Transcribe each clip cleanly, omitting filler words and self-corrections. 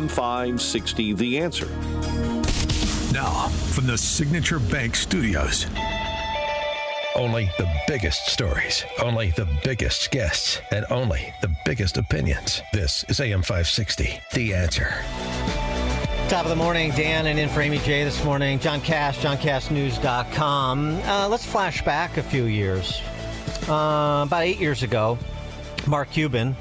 560 The Answer. Now, from the Signature Bank Studios. Only the biggest stories, only the biggest guests, and only the biggest opinions. This is AM 560, The Answer. Top of the morning, Dan, and in for Amy J this morning. John Cash, JohnCashNews.com. Let's flash back a few years. About 8 years ago, Mark Cuban,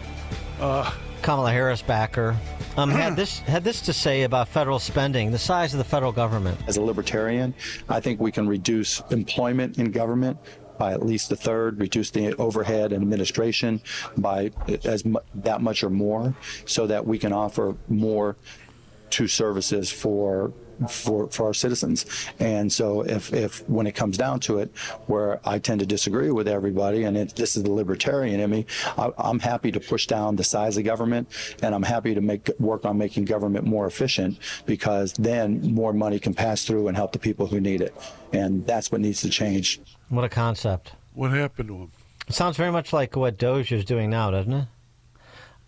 Kamala Harris backer, had this to say about federal spending, the size of the federal government. As a libertarian, I think we can reduce employment in government by at least a third, reduce the overhead and administration by that much or more, so that we can offer more to services for our citizens. And so if when it comes down to it, where I tend to disagree with everybody, and this is the libertarian in me, I'm happy to push down the size of government, and I'm happy to work on making government more efficient, because then more money can pass through and help the people who need it. And that's what needs to change. What a concept. What happened to him? It sounds very much like what Doge is doing now, doesn't it?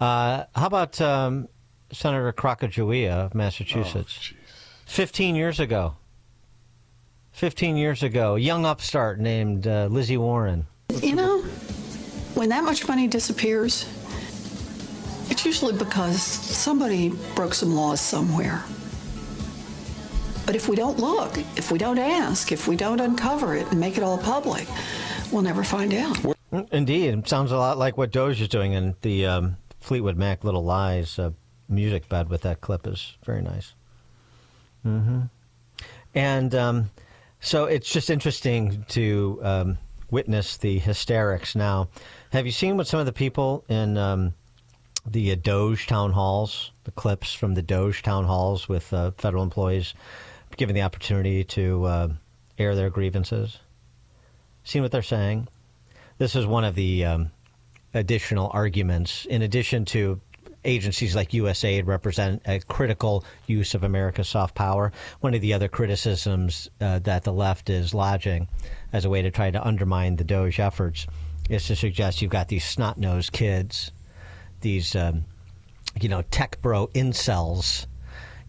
How about Senator Crocaglia of Massachusetts? 15 years ago, a young upstart named Lizzie Warren. You know, when that much money disappears, it's usually because somebody broke some laws somewhere. But if we don't look, if we don't ask, if we don't uncover it and make it all public, we'll never find out. Indeed. It sounds a lot like what Doge is doing, and the Fleetwood Mac Little Lies music bed with that clip is very nice. Mm-hmm. And so it's just interesting to witness the hysterics now. Have you seen what some of the people in the Doge town halls, the clips from the Doge town halls with federal employees given the opportunity to air their grievances? Seen what they're saying? This is one of the additional arguments, in addition to agencies like USAID represent a critical use of America's soft power. One of the other criticisms that the left is lodging as a way to try to undermine the Doge efforts is to suggest you've got these snot-nosed kids, these tech bro incels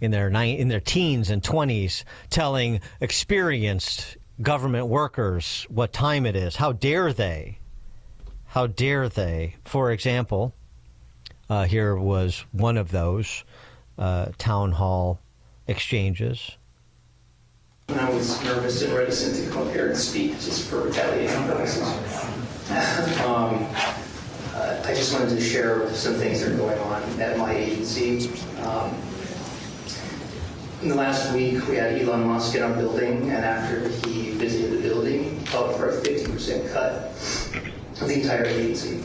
in their teens and 20s telling experienced government workers what time it is. How dare they? How dare they? For example, here was one of those town hall exchanges. I was nervous and reticent to come up here and speak just for retaliation purposes. I just wanted to share some things that are going on at my agency. In the last week, we had Elon Musk in our building, and after he visited the building, called for a 50% cut of the entire agency.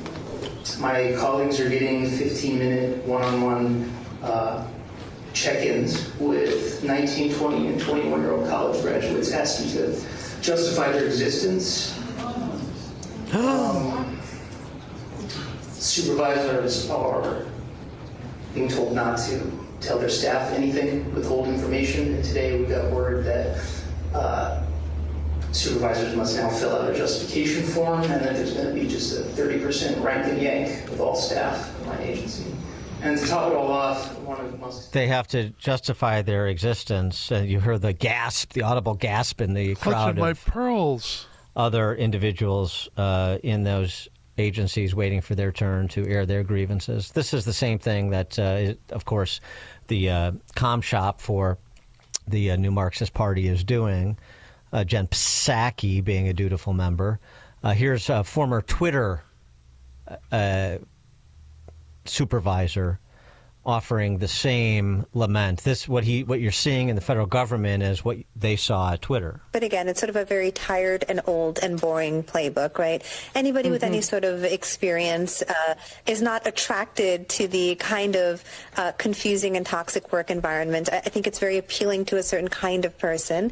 My colleagues are getting 15-minute one-on-one check-ins with 19, 20, and 21-year-old college graduates asking to justify their existence. Supervisors are being told not to tell their staff anything, withhold information, and today we got word that supervisors must now fill out a justification form, and that there's going to be just a 30% rank and yank of all staff in my agency. And to top it all off, one of Musk's... They have to justify their existence. You heard the gasp, the audible gasp in the crowd my of pearls. Other individuals in those agencies waiting for their turn to air their grievances. This is the same thing that, of course, the comm shop for the New Marxist Party is doing. Jen Psaki being a dutiful member. Here's a former Twitter supervisor offering the same lament. This what you're seeing in the federal government is what they saw at Twitter. But again, it's sort of a very tired and old and boring playbook, right? Anybody with any sort of experience is not attracted to the kind of confusing and toxic work environment. I think it's very appealing to a certain kind of person.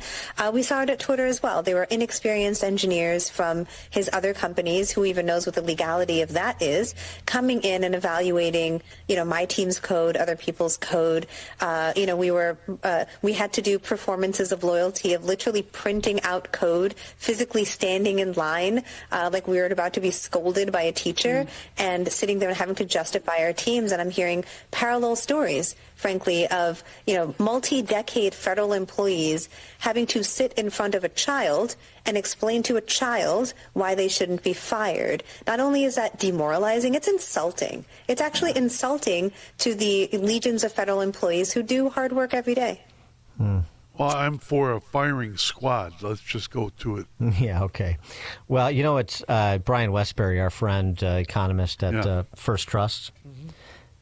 We saw it at Twitter as well. They were inexperienced engineers from his other companies, who even knows what the legality of that is, coming in and evaluating, my team's code, other people's code. We had to do performances of loyalty, of literally printing out code, physically standing in line like we were about to be scolded by a teacher, and sitting there and having to justify our teams. And I'm hearing parallel stories frankly, of, multi-decade federal employees having to sit in front of a child and explain to a child why they shouldn't be fired. Not only is that demoralizing, it's insulting. It's actually insulting to the legions of federal employees who do hard work every day. Well, I'm for a firing squad. Let's just go to it. Yeah, okay. Well, it's Brian Westbury, our friend, economist at First Trust. Mm-hmm.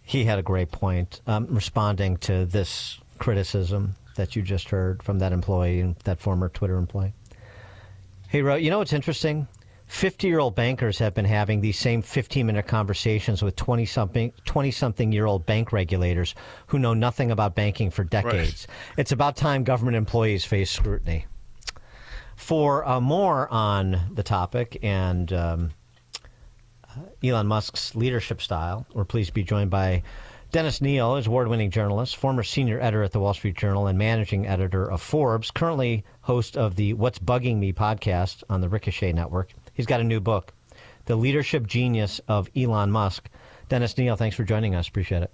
He had a great point responding to this criticism that you just heard from that employee, that former Twitter employee. He wrote, what's interesting? 50-year-old bankers have been having these same 15-minute conversations with 20-something-year-old bank regulators who know nothing about banking for decades. Right. It's about time government employees face scrutiny. For more on the topic and Elon Musk's leadership style, we're pleased to be joined by Dennis Kneale is award-winning journalist, former senior editor at the Wall Street Journal and managing editor of Forbes, currently host of the What's Bugging Me podcast on the Ricochet Network. He's got a new book, The Leadership Genius of Elon Musk. Dennis Kneale, thanks for joining us. Appreciate it.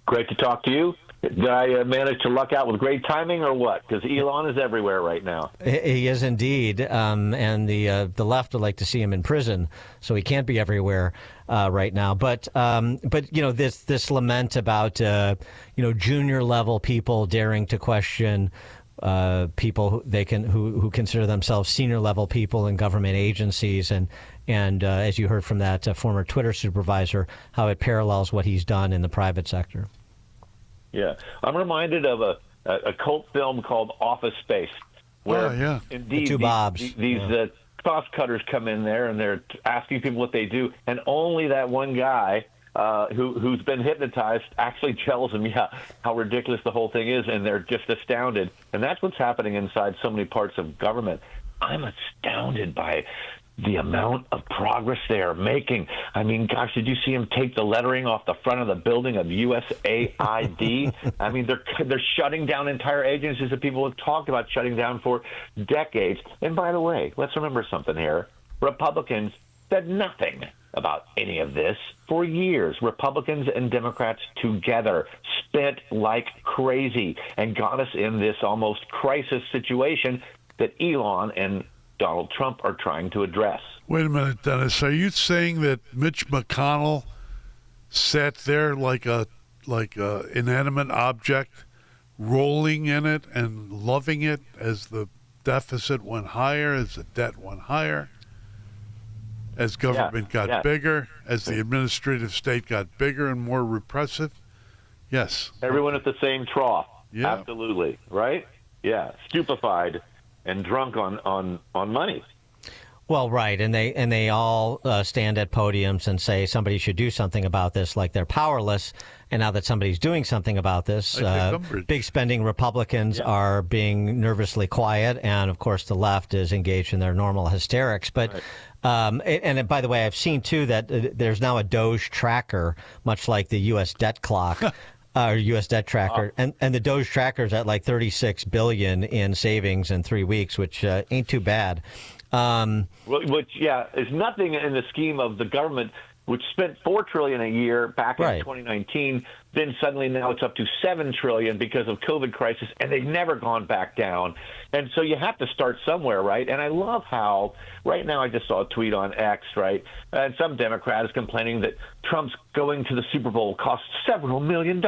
Great to talk to you. Did I manage to luck out with great timing or what? Because Elon is everywhere right now. He is indeed, and the left would like to see him in prison, so he can't be everywhere right now. But this lament about junior level people daring to question people who consider themselves senior level people in government agencies, and as you heard from that former Twitter supervisor, how it parallels what he's done in the private sector. Yeah, I'm reminded of a cult film called Office Space, where indeed the two Bobs. these cost cutters come in there and they're asking people what they do, and only that one guy who's been hypnotized actually tells them, how ridiculous the whole thing is, and they're just astounded. And that's what's happening inside so many parts of government. I'm astounded by the amount of progress they are making. I mean, gosh, did you see him take the lettering off the front of the building of USAID? I mean, they're shutting down entire agencies that people have talked about shutting down for decades. And by the way, let's remember something here. Republicans said nothing about any of this for years. Republicans and Democrats together spent like crazy and got us in this almost crisis situation that Elon and Donald Trump are trying to address. Wait a minute, Dennis. Are you saying that Mitch McConnell sat there like a inanimate object, rolling in it and loving it as the deficit went higher, as the debt went higher, as government got bigger, as the administrative state got bigger and more repressive? Yes. Everyone at the same trough. Yeah. Absolutely. Right? Yeah. Stupefied and drunk on money. Well, right, and they all stand at podiums and say somebody should do something about this, like they're powerless. And now that somebody's doing something about this, big spending Republicans are being nervously quiet, and of course the left is engaged in their normal hysterics. But and by the way, I've seen too that there's now a Doge tracker, much like the U.S. debt clock. Or U.S. debt tracker, and the Doge tracker is at like $36 billion in savings in 3 weeks, which ain't too bad. Which is nothing in the scheme of the government, which spent $4 trillion a year back in 2019. Then suddenly now it's up to $7 trillion because of COVID crisis, and they've never gone back down. And so you have to start somewhere, right? And I love how right now I just saw a tweet on X, right? And some Democrat is complaining that Trump's going to the Super Bowl costs several $1 million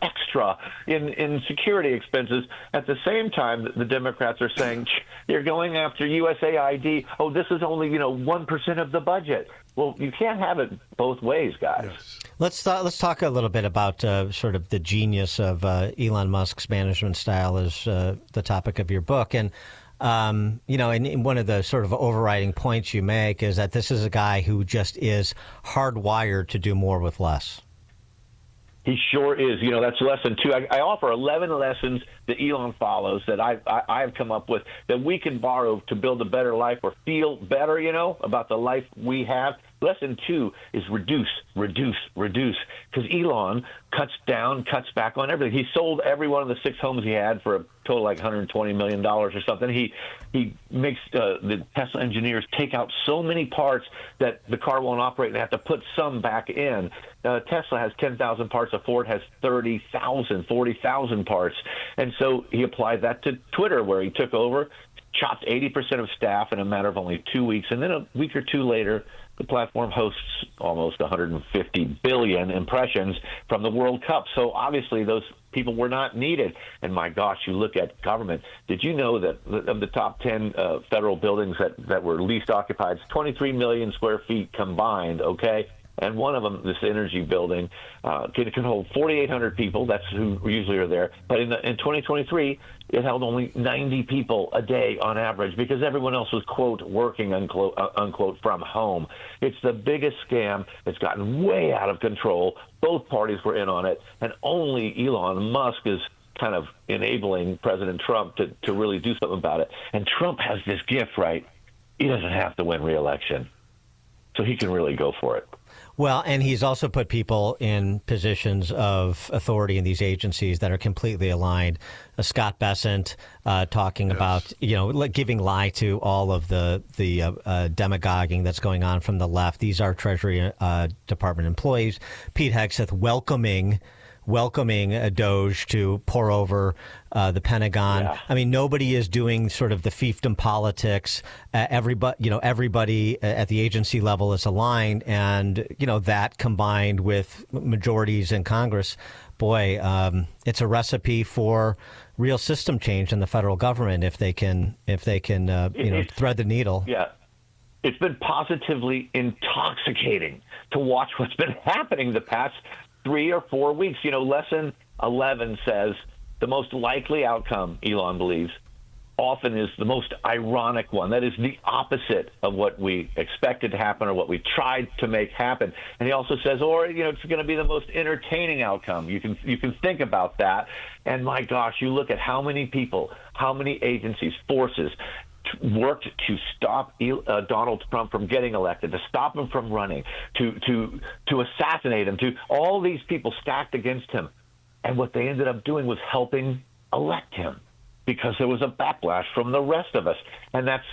extra in security expenses. At the same time, the Democrats are saying you're going after USAID. Oh, this is only 1% of the budget. Well, you can't have it both ways, guys. Yes. Let's talk a little bit about sort of the genius of Elon Musk's management style as the topic of your book. And, and one of the sort of overriding points you make is that this is a guy who just is hardwired to do more with less. He sure is. That's lesson 2. I offer 11 lessons that Elon follows that I've come up with that we can borrow to build a better life or feel better, about the life we have. Lesson 2 is reduce, because Elon cuts back on everything. He sold every one of the 6 homes he had for a total like $120 million or something. He makes the Tesla engineers take out so many parts that the car won't operate, and they have to put some back in. Tesla has 10,000 parts. A Ford has 30,000, 40,000 parts. And so he applied that to Twitter, where he took over, chopped 80% of staff in a matter of only 2 weeks. And then a week or two later, the platform hosts almost 150 billion impressions from the World Cup. So obviously those people were not needed. And my gosh, you look at government. Did you know that of the top 10 federal buildings that were least occupied, it's 23 million square feet combined, okay? And one of them, this energy building, can hold 4,800 people. That's who usually are there. But in 2023, it held only 90 people a day on average, because everyone else was, quote, working, unquote, from home. It's the biggest scam. It's gotten way out of control. Both parties were in on it. And only Elon Musk is kind of enabling President Trump to really do something about it. And Trump has this gift, right? He doesn't have to win re-election. So he can really go for it. Well, and he's also put people in positions of authority in these agencies that are completely aligned. Scott Bessent talking about, giving lie to all of the demagoguing that's going on from the left. These are Treasury Department employees. Pete Hegseth welcoming a Doge to pour over the Pentagon. Yeah. I mean, nobody is doing sort of the fiefdom politics. Everybody at the agency level is aligned, and that combined with majorities in Congress, boy, it's a recipe for real system change in the federal government if they can thread the needle. Yeah. It's been positively intoxicating to watch what's been happening the past 3 or 4 weeks. Lesson 11 says the most likely outcome, Elon believes, often is the most ironic one. That is the opposite of what we expected to happen or what we tried to make happen. And he also says, it's going to be the most entertaining outcome. You can think about that. And my gosh, you look at how many people, how many agencies, forces worked to stop Donald Trump from getting elected, to stop him from running, to assassinate him, to all these people stacked against him. And what they ended up doing was helping elect him, because there was a backlash from the rest of us. And that's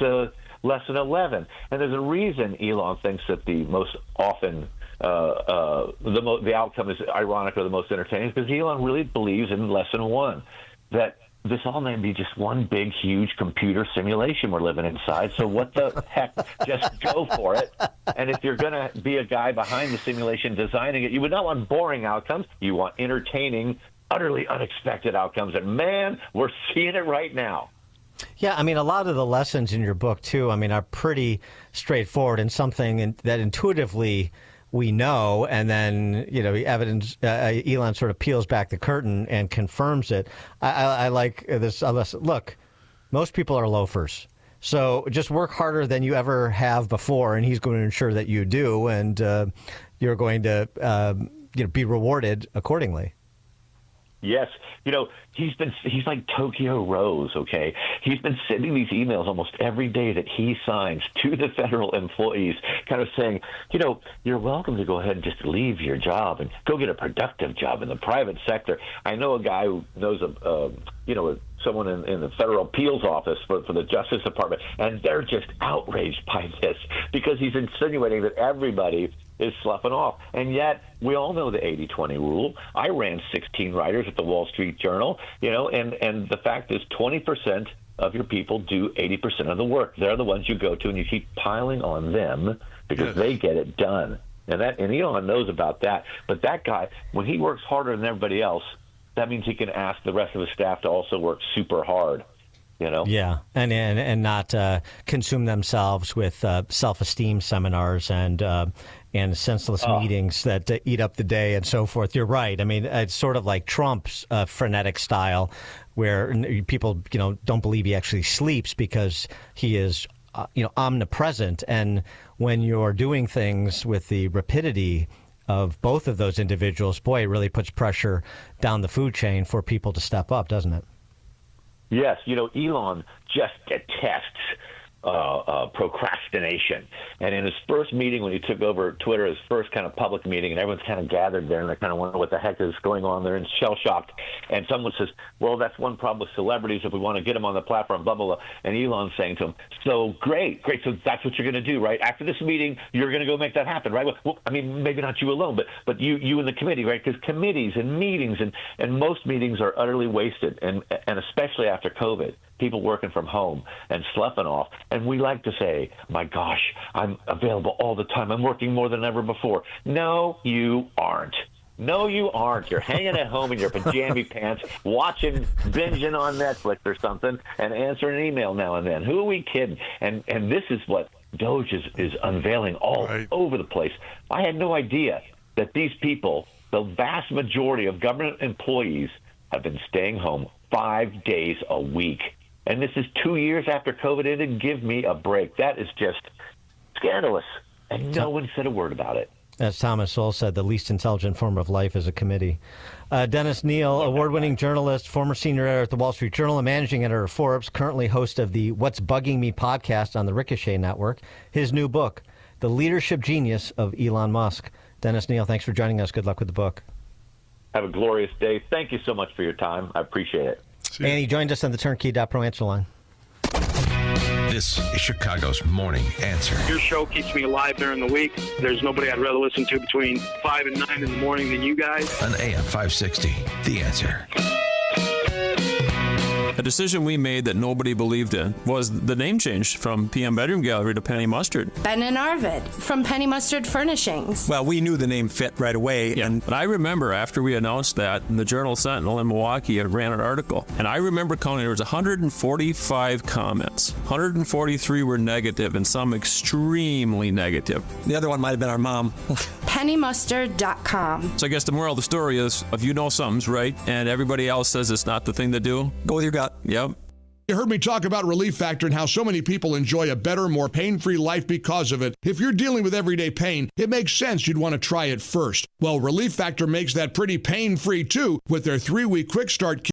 lesson 11. And there's a reason Elon thinks that the most often the outcome is ironic or the most entertaining, because Elon really believes in lesson 1, that this all may be just one big, huge computer simulation we're living inside. So what the heck? Just go for it. And if you're going to be a guy behind the simulation designing it, you would not want boring outcomes. You want entertaining, utterly unexpected outcomes. And, man, we're seeing it right now. Yeah, I mean, a lot of the lessons in your book, too, are pretty straightforward and something that intuitively we know, and then evidence. Elon sort of peels back the curtain and confirms it. I like this. Look, most people are loafers, so just work harder than you ever have before, and he's going to ensure that you do, and you're going to be rewarded accordingly. Yes. He's like Tokyo Rose, okay? He's been sending these emails almost every day that he signs to the federal employees, kind of saying, you're welcome to go ahead and just leave your job and go get a productive job in the private sector. I know a guy who knows someone in the federal appeals office for the Justice Department, and they're just outraged by this, because he's insinuating that everybody is sloughing off. And yet, we all know the 80-20 rule. I ran 16 writers at the Wall Street Journal, and the fact is 20% of your people do 80% of the work. They're the ones you go to, and you keep piling on them because they get it done. And Elon knows about that. But that guy, when he works harder than everybody else, that means he can ask the rest of his staff to also work super hard. Yeah, and not consume themselves with self-esteem seminars and senseless meetings that eat up the day and so forth. You're right. I mean, it's sort of like Trump's frenetic style, where people don't believe he actually sleeps because he is omnipresent. And when you're doing things with the rapidity of both of those individuals, boy, it really puts pressure down the food chain for people to step up, doesn't it? Yes, Elon just detests procrastination. And in his first meeting when he took over Twitter, his first kind of public meeting, and everyone's kind of gathered there and they're kind of wondering what the heck is going on there and shell-shocked. And someone says, well, that's one problem with celebrities if we want to get them on the platform, blah, blah, blah. And Elon's saying to him, so great. So that's what you're going to do, right? After this meeting, you're going to go make that happen, right? Well, I mean, maybe not you alone, but you and the committee, right? Because committees and meetings and most meetings are utterly wasted, and especially after COVID. People working from home and sloughing off. And we like to say, my gosh, I'm available all the time. I'm working more than ever before. No, you aren't. No, you aren't. You're hanging at home in your pajama pants, binging on Netflix or something, and answering an email now and then. Who are we kidding? And this is what Doge is unveiling all over the place. I had no idea that these people, the vast majority of government employees, have been staying home 5 days a week. And this is 2 years after COVID ended. Give me a break. That is just scandalous. And no one said a word about it. As Thomas Sowell said, the least intelligent form of life is a committee. Dennis Kneale, award-winning journalist, former senior editor at the Wall Street Journal, and managing editor of Forbes, currently host of the What's Bugging Me podcast on the Ricochet Network. His new book, The Leadership Genius of Elon Musk. Dennis Kneale, thanks for joining us. Good luck with the book. Have a glorious day. Thank you so much for your time. I appreciate it. And he joined us on the Turnkey.pro answer line. This is Chicago's Morning Answer. Your show keeps me alive during the week. There's nobody I'd rather listen to between 5 and 9 in the morning than you guys. On AM 560, The Answer. A decision we made that nobody believed in was the name change from PM Bedroom Gallery to Penny Mustard. Ben and Arvid from Penny Mustard Furnishings. Well, we knew the name fit right away. Yeah. But I remember after we announced that, the Journal Sentinel in Milwaukee had ran an article. And I remember counting, there was 145 comments. 143 were negative and some extremely negative. The other one might have been our mom. PennyMustard.com. So I guess the moral of the story is, if you know something's right and everybody else says it's not the thing to do, go with your gut. Yep. You heard me talk about Relief Factor and how so many people enjoy a better, more pain-free life because of it. If you're dealing with everyday pain, it makes sense you'd want to try it first. Well, Relief Factor makes that pretty pain-free too with their 3-week quick start kit.